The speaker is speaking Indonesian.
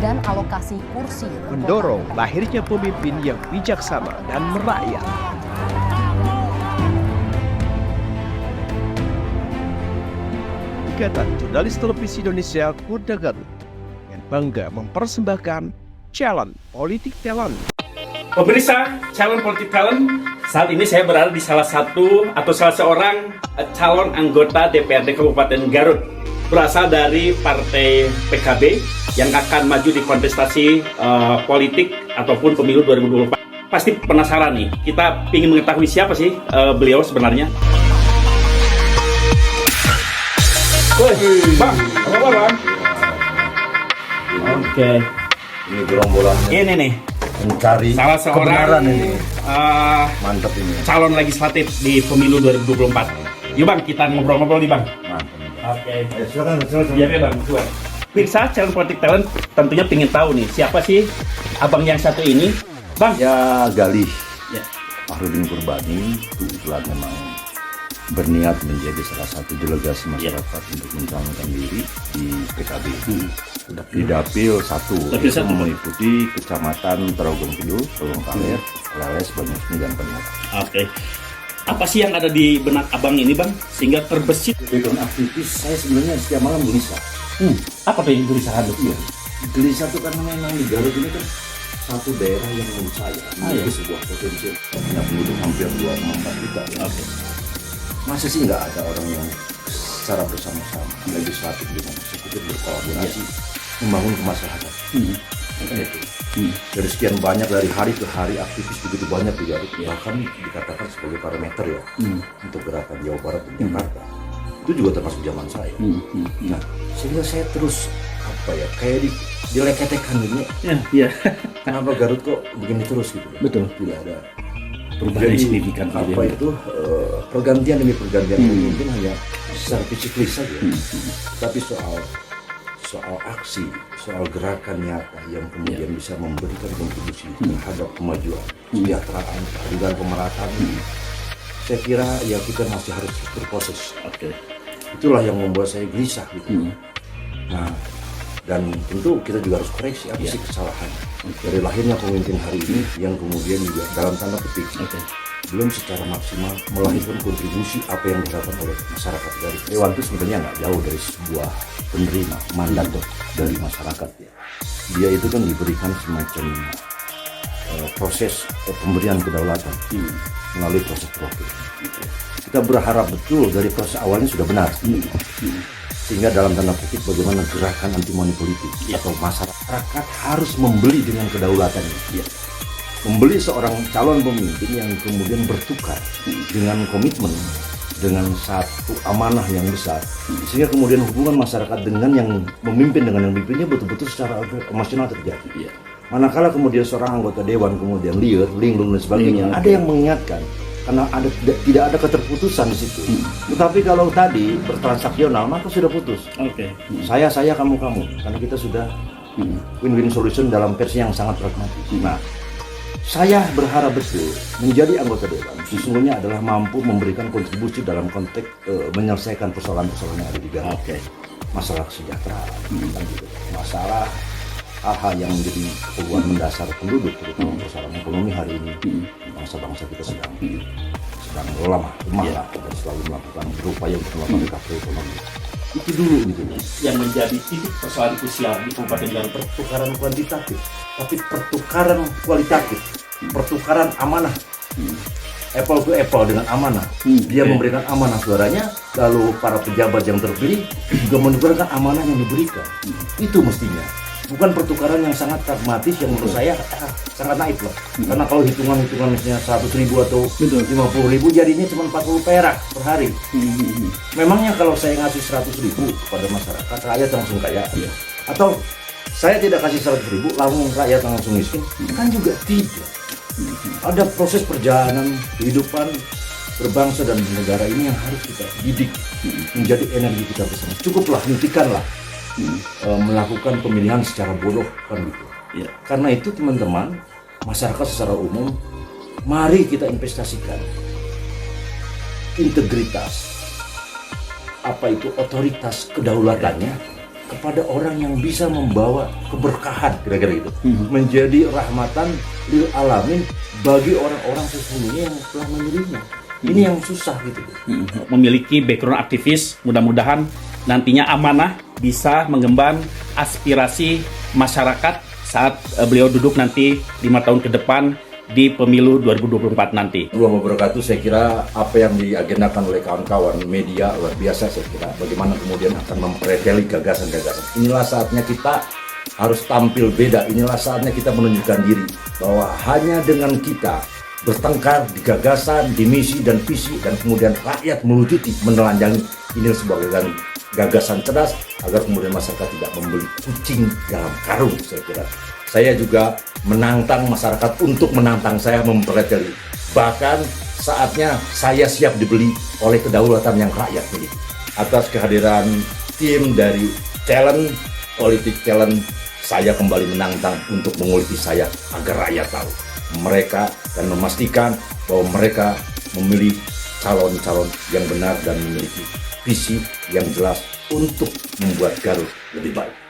dan alokasi kursi. Mendorong lahirnya pemimpin yang bijaksana dan merakyat. Ikatan Jurnalis Televisi Indonesia Kuda Garut dengan bangga mempersembahkan Challenge Politik Talent. Pemirsa, Challenge Politik Talent, saat ini saya berada di salah seorang calon anggota DPRD Kabupaten Garut berasal dari Partai PKB yang akan maju di kontestasi politik ataupun pemilu 2024. Pasti penasaran nih, kita ingin mengetahui siapa sih beliau sebenarnya. Woi, Bang, apa kabar, Bang? Oke. Ini gerombolannya Ini nih, mencari salah kebenaran seorang ini. Mantap ini. calon legislatif di pemilu 2024. Yuk Bang, kita ngobrol-ngobrol nih Bang. Mantap. Oke. Silakan. Iya ya Bang, silakan. Pemirsa Challenge Politik Talent tentunya pengen tahu nih siapa sih abang yang satu ini, Bang? Ya, Galih Ya. Fahrudin Kurbani kebetulan memang berniat menjadi salah satu delegasi masyarakat untuk mencalonkan diri di PKB. Di Dapil 1 Dapil itu 1. meliputi Kecamatan Tarogong Kidul, Tarogong Kaler, Leles, Banyuwangi dan Penyak. Oke. Apa sih yang ada di benak abang ini Bang sehingga terbesit? Background aktivis saya sebenarnya setiap malam gelisah. Apa tuh yang gelisah Anda? Iya, gelisah itu karena memang di Garut ini kan satu daerah yang menurut saya memiliki sebuah potensi punya penduduk hampir 2,4 juta. Oke. Masa sih nggak ada orang yang secara bersama-sama legislatif dengan eksekutif berkolaborasi membangun kemaslahatan? Kan itu. Dari sekian banyak dari hari ke hari aktivis begitu banyak di Garut, bahkan dikatakan sebagai parameter ya untuk gerakan Jawa Barat dan Jakarta. Itu juga termasuk zaman saya. Nah, sehingga saya terus kayak dileketekan ini. Iya. Kenapa Garut kok begini terus gitu? Betul. Tidak ada Perubahan yang signifikan. Pergantian demi pergantian pemimpin hanya secara fisiklis saja. Tapi soal aksi, soal gerakan nyata yang kemudian bisa memberikan kontribusi terhadap kemajuan, kesejahteraan, keadilan, pemerataan. Saya kira ya kita masih harus berproses. Oke. Itulah yang membuat saya gelisah gitu. Nah, dan tentu kita juga harus koreksi apa sih kesalahan dari lahirnya pemimpin hari ini yang kemudian juga dalam tanda petik belum secara maksimal melahirkan kontribusi apa yang dilakukan oleh masyarakat Garut. Dewan itu sebenarnya nggak jauh dari sebuah penerima mandat dari masyarakat ya. Dia itu kan diberikan semacam proses pemberian kedaulatan melalui proses profil. Kita berharap betul dari proses awalnya sudah benar. Sehingga dalam tanda petik bagaimana gerakan anti money politik atau masyarakat harus membeli dengan kedaulatannya. Membeli seorang calon pemimpin yang kemudian bertukar dengan komitmen, dengan satu amanah yang besar, sehingga kemudian hubungan masyarakat dengan yang memimpin dengan yang memimpinnya betul-betul secara emosional terjadi. Manakala kemudian seorang anggota dewan kemudian liar, linglung dan sebagainya, ada yang mengingatkan karena tidak ada keterputusan di situ. Tetapi kalau tadi bertransaksional maka sudah putus. Saya kamu karena kita sudah win-win solution dalam versi yang sangat pragmatis. Nah, saya berharap betul menjadi anggota dewan sesungguhnya adalah mampu memberikan kontribusi dalam konteks menyelesaikan persoalan-persoalan yang ada di Garut. Masalah kesejahteraan, masalah hal-hal yang menjadi keperluan mendasar penduduk, terutama persoalan ekonomi hari ini. Bangsa-bangsa kita sedang lemah dan selalu melakukan berupaya untuk melakukan recovery ekonomi. Itu dulu gitu. Yang menjadi titik persoalan krusial di Kabupaten Garut, Pertukaran kuantitatif, tapi pertukaran kualitatif, pertukaran amanah. Apple to apple dengan amanah. Dia memberikan amanah suaranya, lalu para pejabat yang terpilih juga memberikan amanah yang diberikan. Itu mestinya. Bukan pertukaran yang sangat pragmatis yang menurut saya sangat naif loh. Karena kalau hitungan misalnya 100.000 atau 50.000 jadinya cuma 40 perak per hari. Memangnya kalau saya ngasih 100.000 kepada masyarakat, rakyat langsung kaya? Atau saya tidak kasih 100.000 langsung rakyat langsung miskin? Kan juga tidak. Ada proses perjalanan kehidupan berbangsa dan bernegara ini yang harus kita didik menjadi energi kita bersama. Cukuplah, hentikanlah melakukan pemilihan secara bodoh kan gitu. Karena itu teman-teman, masyarakat secara umum, mari kita investasikan integritas, apa itu otoritas kedaulatannya kepada orang yang bisa membawa keberkahan, kira-kira gitu. Menjadi rahmatan lil alamin bagi orang-orang sesungguhnya yang telah memilihnya. Ini yang susah gitu. Memiliki background aktivis, mudah-mudahan nantinya amanah bisa mengemban aspirasi masyarakat saat beliau duduk nanti 5 tahun ke depan di pemilu 2024 nanti. Wassalamualaikum warahmatullahi wabarakatuh. Saya kira apa yang diagendakan oleh kawan-kawan media luar biasa. Saya kira bagaimana kemudian akan mempreteli gagasan-gagasan. Inilah saatnya kita harus tampil beda. Inilah saatnya kita menunjukkan diri bahwa hanya dengan kita bertengkar di gagasan, di misi dan visi, dan kemudian rakyat melucuti, menelanjangi. Ini sebuah gagasan cerdas agar kemudian masyarakat tidak membeli kucing dalam karung. Saya kira saya juga menantang masyarakat untuk menantang saya mempreteli. Bahkan saatnya saya siap dibeli oleh kedaulatan yang rakyat miliki. Atas kehadiran tim dari Challenge Politik Talent, saya kembali menantang untuk menguliti saya agar rakyat tahu mereka dan memastikan bahwa mereka memilih calon-calon yang benar dan memiliki visi yang jelas untuk membuat Garut lebih baik.